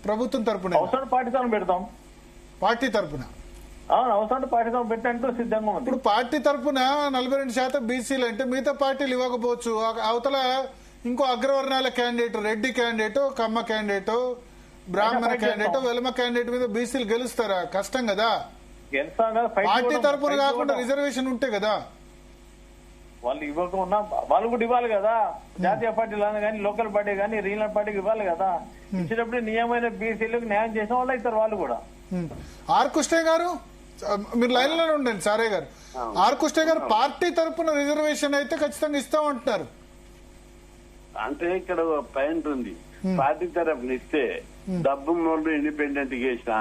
ప్రభుత్వం తరపున అవసరం పార్టీ తరఫున పెడతాం. పార్టీ తరపున అవసరం పార్టీ తరఫున పెట్టడానికి సిద్ధంగా ఉంది. ఇప్పుడు పార్టీ తరపున 42% బీసీలు అంటే మిగతా పార్టీలు ఇవ్వకపోవచ్చు. అవతల ఇంకో అగ్రవర్ణాల క్యాండిడేట్, రెడ్డి క్యాండిడేట్, కమ్మ క్యాండిడేట్, బ్రాహ్మణ క్యాండిడేట్, వెలమ క్యాండిడేట్ మీద బీసీలు గెలుస్తారా? కష్టం కదా. పార్టీ తరపున కాకుండా రిజర్వేషన్ ఉంటే కదా. వాళ్ళు ఇవ్వకుండా వాళ్ళు కూడా ఇవ్వాలి కదా. జాతీయ పార్టీలు కానీ, లోకల్ పార్టీ కానీ, రీజనల్ పార్టీకి ఇవ్వాలి కదా. ఇచ్చినప్పుడు నియమైన బీసీలకు న్యాయం చేసిన వాళ్ళు అవుతారు వాళ్ళు కూడా. ఆర్ కృష్ణ గారు, మీరు లైన్ లోనే ఉండండి. సారే గారు, ఆర్ కృష్ణ గారు, పార్టీ తరపున రిజర్వేషన్ అయితే ఖచ్చితంగా ఇస్తామంటున్నారు. అంటే ఇక్కడ పాయింట్ ఉంది. పార్టీ తరఫున ఇస్తే డబ్బు నోళ్ళు ఇండిపెండెంట్ చేసిన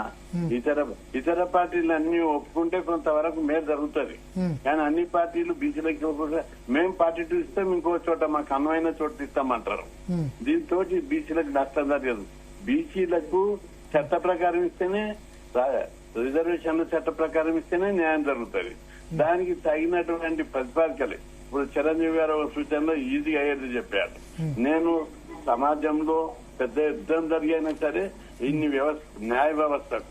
ఇతర పార్టీలు అన్ని ఒప్పుకుంటే కొంతవరకు మేలు జరుగుతుంది. కానీ అన్ని పార్టీలు బీసీలకి ఒప్పుకుంటే మేము పార్టీ ఇస్తాం, ఇంకో చోట మాకు అనువైన చోట ఇస్తామంటారు. దీంతో బీసీలకు నష్టం జరగదు. బీసీలకు చట్ట ప్రకారం ఇస్తేనే, రిజర్వేషన్లు చట్ట ప్రకారం ఇస్తేనే న్యాయం జరుగుతుంది. దానికి తగినటువంటి ప్రతిపాదికలే ఇప్పుడు చిరంజీవి గారు సూచనలో ఈజీగా అయ్యేది చెప్పారు. నేను సమాజంలో పెద్ద యుద్ధం జరిగినా సరే ఇన్ని న్యాయ వ్యవస్థకు,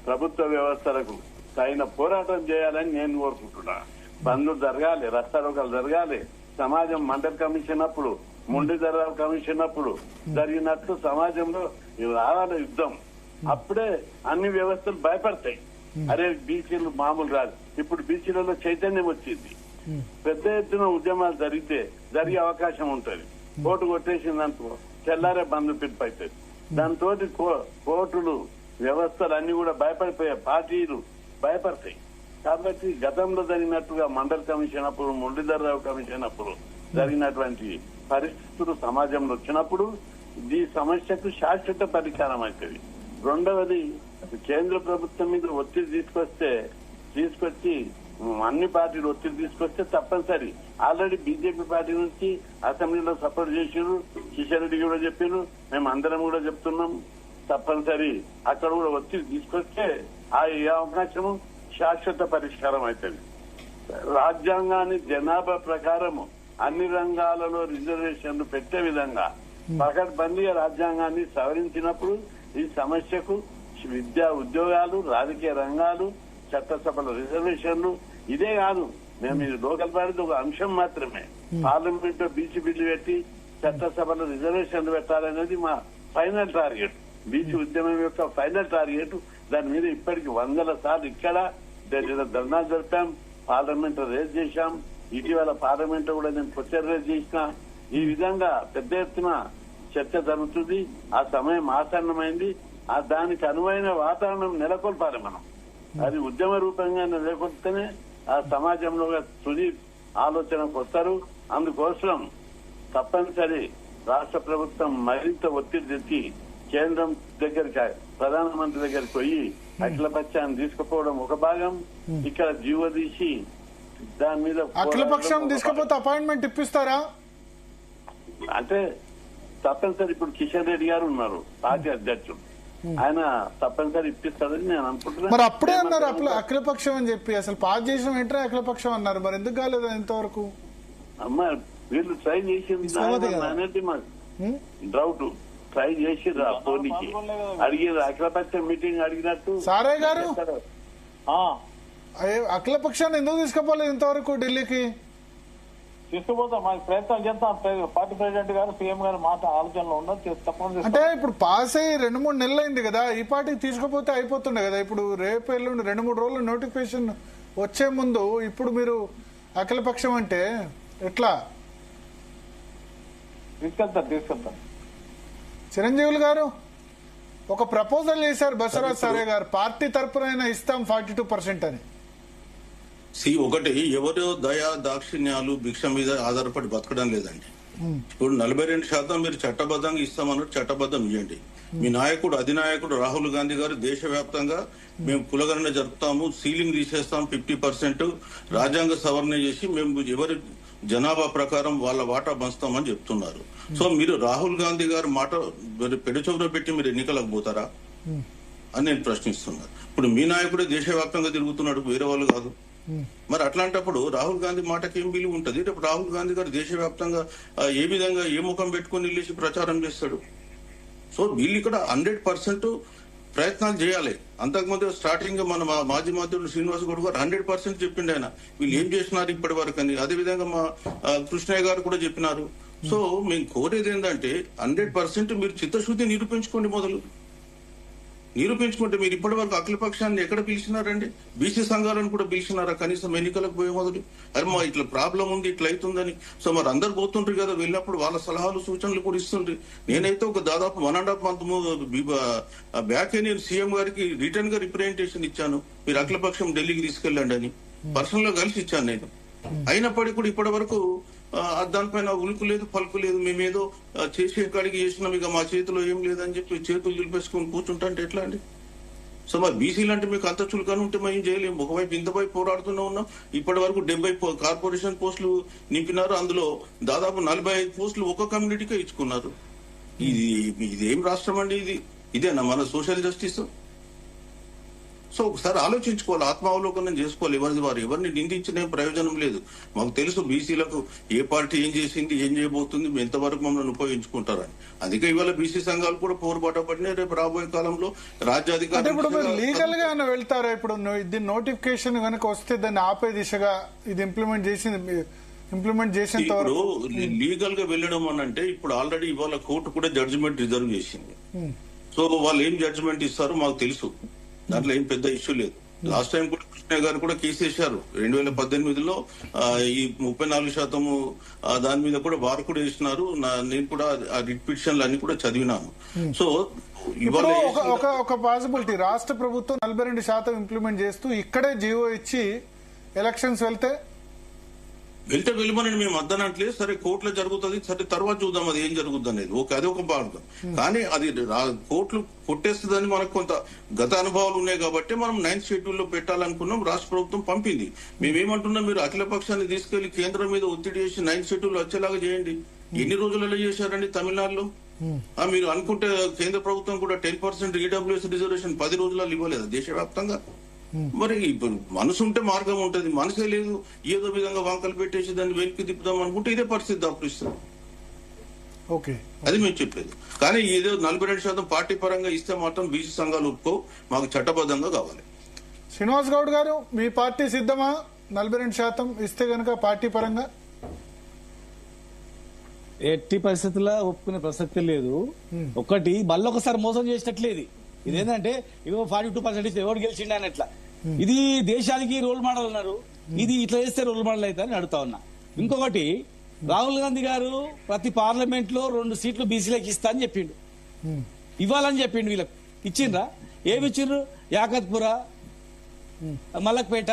ప్రభుత్వ వ్యవస్థలకు తగిన పోరాటం చేయాలని నేను కోరుకుంటున్నా. బంద్లు జరగాలి, రస్తారోకాలు జరగాలి. సమాజం మండల్ కమిషన్ అప్పుడు, ముండి ధర కమిషన్ అప్పుడు జరిగినట్లు సమాజంలో రావాలి యుద్ధం. అప్పుడే అన్ని వ్యవస్థలు భయపడతాయి. అరే బీసీలు మామూలు రాదు. ఇప్పుడు బీసీలలో చైతన్యం వచ్చింది. పెద్ద ఎత్తున ఉద్యమాలు జరిగే అవకాశం ఉంటుంది. కోర్టు కొట్టేసిందనుకో తెల్లారే బంధు పిలుపైతుంది. దాంతో కోర్టులు, వ్యవస్థలు అన్ని కూడా భయపడిపోయాయి, పార్టీలు భయపడతాయి. కాబట్టి గతంలో జరిగినట్టుగా మండల్ కమిషన్ అప్పుడు, మురళీధరరావు కమిషన్ అప్పుడు జరిగినటువంటి పరిస్థితులు సమాజంలో వచ్చినప్పుడు ఈ సమస్యకు శాశ్వత పరిష్కారం అవుతుంది. రెండవది, కేంద్ర ప్రభుత్వం మీద ఒత్తిడి తీసుకొచ్చి అన్ని పార్టీలు ఒత్తిడి తీసుకొస్తే తప్పనిసరి. ఆల్రెడీ బీజేపీ పార్టీ నుంచి అసెంబ్లీలో సపోర్ట్ చేసారు, కిషన్ రెడ్డి కూడా చెప్పారు, మేము అందరం కూడా చెప్తున్నాం. తప్పనిసరి అక్కడ కూడా ఒత్తిడి తీసుకొస్తే ఈ అవకాశం శాశ్వత పరిష్కారం అవుతుంది. రాజ్యాంగాన్ని జనాభా ప్రకారం అన్ని రంగాలలో రిజర్వేషన్లు పెట్టే విధంగా పకడ్బందీగా రాజ్యాంగాన్ని సవరించినప్పుడు ఈ సమస్యకు విద్యా, ఉద్యోగాలు, రాజకీయ రంగాలు, చట్టసభల రిజర్వేషన్లు, ఇదే కాదు, మేము ఇది లోకల్ పార్టీ ఒక అంశం మాత్రమే. పార్లమెంట్ లో బీసీ బిల్లు పెట్టి చట్టసభలో రిజర్వేషన్లు పెట్టాలనేది మా ఫైనల్ టార్గెట్. బీసీ ఉద్యమం యొక్క ఫైనల్ టార్గెట్. దాని మీద ఇప్పటికి 100 సార్లు ఇక్కడ ధర్నా జరిపాం, పార్లమెంట్ రేజ్ చేశాం. ఇటీవల పార్లమెంట్ కూడా నేను క్వశ్చన్ రేజ్ చేసిన. ఈ విధంగా పెద్ద ఎత్తున చర్చ జరుగుతుంది. ఆ సమయం ఆసన్నమైంది. దానికి అనువైన వాతావరణం నెలకొల్పాలి మనం. అది ఉద్యమ రూపంగా నెలకొల్పితేనే ఆ సమాజంలో తుది ఆలోచనకు వస్తారు. అందుకోసం తప్పనిసరి రాష్ట్ర ప్రభుత్వం మరింత ఒత్తిడి తెచ్చి కేంద్రం దగ్గరికి, ప్రధానమంత్రి దగ్గరికి పోయి అఖిలపక్షాన్ని తీసుకుపోవడం ఒక భాగం. ఇక్కడ జీవో తీసి దాని మీద అఖిలపక్షం తీసుకపోతే అపాయింట్మెంట్ ఇప్పిస్తారా అంటే తప్పనిసరి. ఇప్పుడు కిషన్ రెడ్డి గారు ఉన్నారు పార్టీ అధ్యక్షుడు, ఆయన తప్పనిసరి ఇప్పిస్తారని నేను అనుకుంటున్నాను. మరి అప్పుడే అన్నారు అఖిలపక్షం అని చెప్పి, అసలు పాస్ చేసిన వెంటనే అఖిలపక్షం అన్నారు. మరి ఎందుకు కాలేదు ఇంతవరకు? అమ్మా వీళ్ళు ట్రై చేసింది అనేది మాకు డౌట్. ట్రై చేసిర్రా పోనీకి అడిగిర్రు, అఖిలపక్షం మీటింగ్ అడిగినట్టు. సారే గారు, అఖిలపక్షాన్ని ఎందుకు తీసుకుపోలేదు ఇంతవరకు ఢిల్లీకి? తీసుకుపోతాం, మాకు ప్రయత్నం చేస్తాం. పార్టీ ప్రెసిడెంట్ గారు, సీఎం గారు మాట ఆలోచనలో ఉండదు. తప్పకుండా అంటే ఇప్పుడు పాస్ అయ్యి 2-3 నెలలు అయింది కదా, ఈ పార్టీకి తీసుకుపోతే అయిపోతుండే కదా. ఇప్పుడు రేపు ఎల్లుండి 2-3 రోజులు నోటిఫికేషన్ వచ్చే ముందు ఇప్పుడు మీరు అఖిలపక్షం అంటే ఎట్లా? తీసుకెళ్తాం. చిరంజీవులు గారు ఒక ప్రపోజల్ చేశారు బసవరాజ్ సారే గారు, పార్టీ తరపున ఇస్తాం 42% అని. ఒకటి, ఎవరో దయా దాక్షిణ్యాలు భిక్ష మీద ఆధారపడి బతకడం లేదండి. ఇప్పుడు 42% మీరు చట్టబద్ధంగా ఇస్తామన్నారు, చట్టబద్ధం ఇవ్వండి. మీ నాయకుడు, అధినాయకుడు రాహుల్ గాంధీ గారు దేశవ్యాప్తంగా మేము కులగణన జరుపుతాము, సీలింగ్ తీసేస్తాం 50%, రాజ్యాంగ సవరణ చేసి మేము ఎవరి జనాభా ప్రకారం వాళ్ళ వాటా పంచుతామని చెప్తున్నారు. సో మీరు రాహుల్ గాంధీ గారు మాట పెడచొవర పెట్టి మీరు ఎన్నికలకు పోతారా అని నేను ప్రశ్నిస్తున్నాను. ఇప్పుడు మీ నాయకుడే దేశవ్యాప్తంగా తిరుగుతున్నాడు, వేరే వాళ్ళు కాదు. మరి అట్లాంటప్పుడు రాహుల్ గాంధీ మాటకి ఏం విలువ ఉంటుంది? రేపు రాహుల్ గాంధీ గారు దేశవ్యాప్తంగా ఏ విధంగా, ఏ ముఖం పెట్టుకుని వెళ్ళేసి ప్రచారం చేస్తాడు? సో వీళ్ళు ఇక్కడ 100% ప్రయత్నాలు చేయాలి. అంతకుముందు స్టార్టింగ్ మన మాజీ మంత్రులు శ్రీనివాస్ గౌడ్ గారు 100% చెప్పిండు ఆయన వీళ్ళు ఏం చేసినారు ఇప్పటి వరకు అని. అదేవిధంగా మా కృష్ణయ్య గారు కూడా చెప్పినారు. సో మేము కోరేది ఏంటంటే 100% మీరు చిత్తశుద్ధి నిరూపించుకోండి. మొదలు నిరూపించుకుంటే మీరు ఇప్పటి వరకు అఖిలపక్షాన్ని ఎక్కడ పిలిచినారండి? బీసీ సంఘాలను కూడా పిలిచినారా కనీసం ఎన్నికలకు పోయే మొదలు? అరే మా ఇట్లా ప్రాబ్లం ఉంది, ఇట్లా అవుతుందని. సో మరి అందరు పోతుంటారు కదా, వెళ్ళినప్పుడు వాళ్ళ సలహాలు సూచనలు కూడా ఇస్తుండ్రి. నేనైతే ఒక దాదాపు 1.5 month బ్యాక్ నేను సీఎం గారికి రిటర్న్ గా రిప్రజెంటేషన్ ఇచ్చాను, మీరు అఖిలపక్షం ఢిల్లీకి తీసుకెళ్ళండి అని పర్సనల్ గా కలిసి ఇచ్చాను నేను. అయినప్పటికీ కూడా ఇప్పటి వరకు దానిపైన ఉలుకు లేదు పలుకు లేదు. మేమేదో చేసే కాడికి చేసినాం, ఇక మా చేతిలో ఏం లేదని చెప్పి చేతులు దులిపేసుకుని కూర్చుంటా అంటే ఎట్లా అండి? సో మా బీసీలు అంటే మీకు అంత చులకన ఉంటే మేము చేయలేము. ఒకవైపు ఇంతవైపు పోరాడుతూనే ఉన్నాం. ఇప్పటి వరకు 70 కార్పొరేషన్ పోస్టులు నింపినారు. అందులో దాదాపు 45 పోస్టులు ఒక కమ్యూనిటీకే ఇచ్చుకున్నారు. ఇదేం రాష్ట్రం అండి ఇది? ఇదేనా మన సోషల్ జస్టిస్? సో ఒకసారి ఆలోచించుకోవాలి, ఆత్మావలోకనం చేసుకోవాలి. ఎవరిని నిందించిన ప్రయోజనం లేదు. మాకు తెలుసు బీసీలకు ఏ పార్టీ ఏం చేసింది, ఏం చేయబోతుంది, ఎంతవరకు మమ్మల్ని ఉపయోగించుకుంటారని. అందుకే ఇవాళ బీసీ సంఘాలు కూడా పోరుబాట పడినాయి. రేపు రాబోయే కాలంలో రాజ్యాధికారం లీగల్ గా వెళ్తారా? ఇప్పుడు దీని నోటిఫికేషన్ కనుక వస్తే దాన్ని ఆపే దిశగా ఇది ఇంప్లిమెంట్ చేసిన ఇప్పుడు లీగల్ గా వెళ్ళడం అని అంటే ఇప్పుడు ఆల్రెడీ ఇవాళ కోర్టు కూడా జడ్జిమెంట్ రిజర్వ్ చేసింది. సో వాళ్ళు ఏం జడ్జిమెంట్ ఇస్తారో మాకు తెలుసు, దాంట్లో ఏం పెద్ద ఇష్యూ లేదు. లాస్ట్ టైం కూడా కృష్ణ గారు కూడా కేసు వేశారు 2018లో. ఈ 34% దాని మీద కూడా వారు కూడా వేసినారు. నేను కూడా ఆ రిట్ పిటిషన్లు అన్ని కూడా చదివినాను. సో ఇవాళ ఒక పాసిబిలిటీ, రాష్ట్ర ప్రభుత్వం 42% ఇంప్లిమెంట్ చేస్తూ ఇక్కడే జీవో ఇచ్చి ఎలక్షన్స్ వెళ్తే వెళ్ళమని మేము అద్దనట్లేదు. సరే కోర్టులో జరుగుతుంది, సరే తర్వాత చూద్దాం అది ఏం జరుగుతుంది అనేది. అది ఒక భాగం. కానీ అది కోర్టులు కొట్టేస్తుందని మనకు కొంత గత అనుభవాలు ఉన్నాయి కాబట్టి మనం 9th షెడ్యూల్లో పెట్టాలనుకున్నాం. రాష్ట్ర ప్రభుత్వం పంపింది. మేమేమంటున్నాం, మీరు అఖిల పక్షాన్ని తీసుకెళ్లి కేంద్రం మీద ఒత్తిడి చేసి 9th షెడ్యూల్ వచ్చేలాగా చేయండి. ఎన్ని రోజులలో చేశారండి తమిళనాడులో? మీరు అనుకుంటే కేంద్ర ప్రభుత్వం కూడా 10% ఈడబ్ల్యూఎస్ రిజర్వేషన్ 10 రోజులలో ఇవ్వలేదు దేశవ్యాప్తంగా. మరి ఇప్పుడు మనసు ఉంటే మార్గం ఉంటది, మనసే లేదు. ఏదో విధంగా వంకలు పెట్టేసి దాన్ని వెనక్కి తిప్పుదాం అనుకుంటే ఇదే పరిస్థితి దాపురిస్తుంది. ఓకే, అది మేము చెప్పేది. కానీ ఏదో 42% పార్టీ పరంగా ఇస్తే మాత్రం బీసీ సంఘాలు ఒప్పుకో, మాకు చట్టబద్ధంగా కావాలి. శ్రీనివాస్ గౌడ్ గారు, మీ పార్టీ సిద్ధమా 42% ఇస్తే కనుక పార్టీ పరంగా? ఎట్టి పరిస్థితుల్లో ఒప్పుకునే ప్రసక్తి లేదు. ఒకటి మళ్ళొకసారి మోసం చేసినట్లేదు. ఇదేంటంటే ఇగో 42% ఇస్తే ఎవరు గెలిచిండి అని ఎట్లా? ఇది దేశానికి రోల్ మోడల్ అన్నారు, ఇది ఇట్లా చేస్తే రోల్ మోడల్ అయితే అని అడుగుతా ఉన్నా. ఇంకొకటి, రాహుల్ గాంధీ గారు ప్రతి పార్లమెంట్ లో 2 సీట్లు బీసీలకు ఇస్తా అని చెప్పిండు, ఇవ్వాలని చెప్పిండు. వీళ్ళకి ఇచ్చిండ్రా? ఏమి ఇచ్చిండ్రు? యాకత్పుర, మలక్పేట,